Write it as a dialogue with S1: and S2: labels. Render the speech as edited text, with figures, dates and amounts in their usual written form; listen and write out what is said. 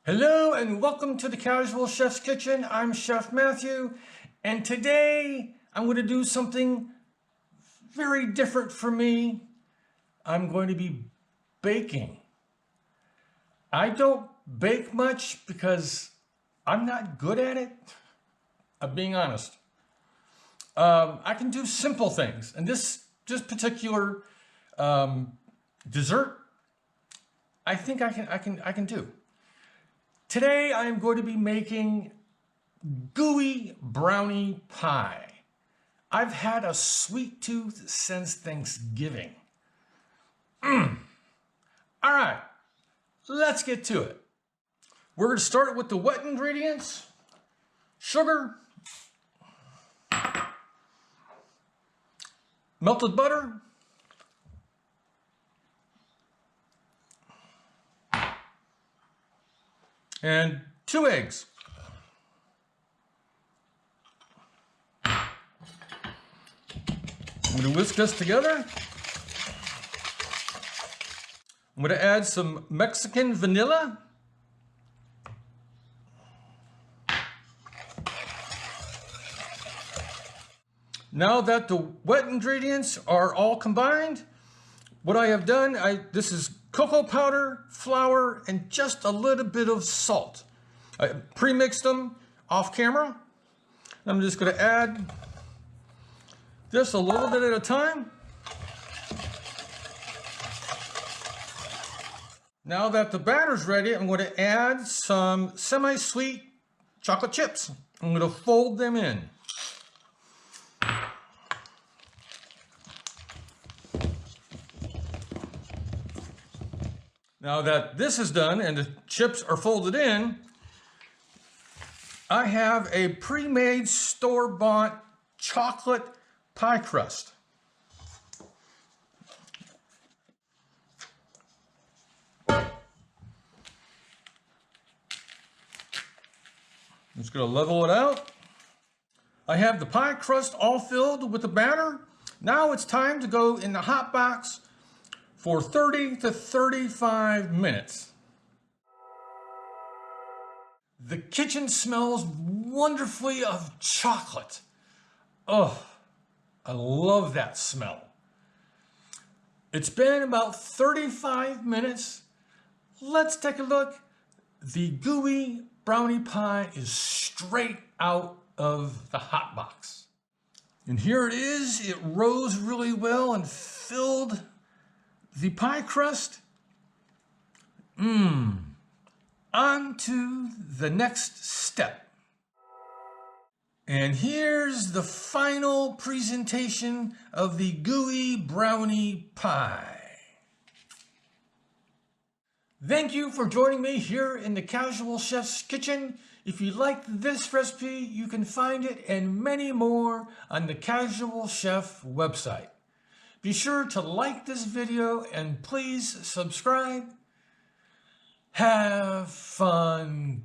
S1: Hello and welcome to the Casual Chef's Kitchen. I'm Chef Matthew, and today I'm going to do something very different for me. I'm going to be baking. I don't bake much because I'm not good at it. I'm being honest. I can do simple things, and this particular dessert, I think I can do. Today I am going to be making Gooey Brownie Pie. I've had a sweet tooth since Thanksgiving. All right, let's get to it. We're going to start with the wet ingredients: sugar, melted butter, and 2 eggs. I'm going to whisk this together. I'm going to add some Mexican vanilla. Now that the wet ingredients are all combined, what I have done, this is cocoa powder, flour, and just a little bit of salt. I pre-mixed them off camera. I'm just going to add this a little bit at a time. Now that the batter's ready, I'm going to add some semi-sweet chocolate chips. I'm going to fold them in. Now that this is done and the chips are folded in, I have a pre-made store-bought chocolate pie crust. I'm just going to level it out. I have the pie crust all filled with the batter. Now it's time to go in the hot box for 30 to 35 minutes. The kitchen smells wonderfully of chocolate. Oh, I love that smell. It's been about 35 minutes. Let's take a look. The Gooey Brownie Pie is straight out of the hot box. And here it is. It rose really well and filled the pie crust. On to the next step. And here's the final presentation of the Gooey Brownie Pie. Thank you for joining me here in the Casual Chef's Kitchen. If you liked this recipe, you can find it and many more on the Casual Chef website. Be sure to like this video and please subscribe. Have fun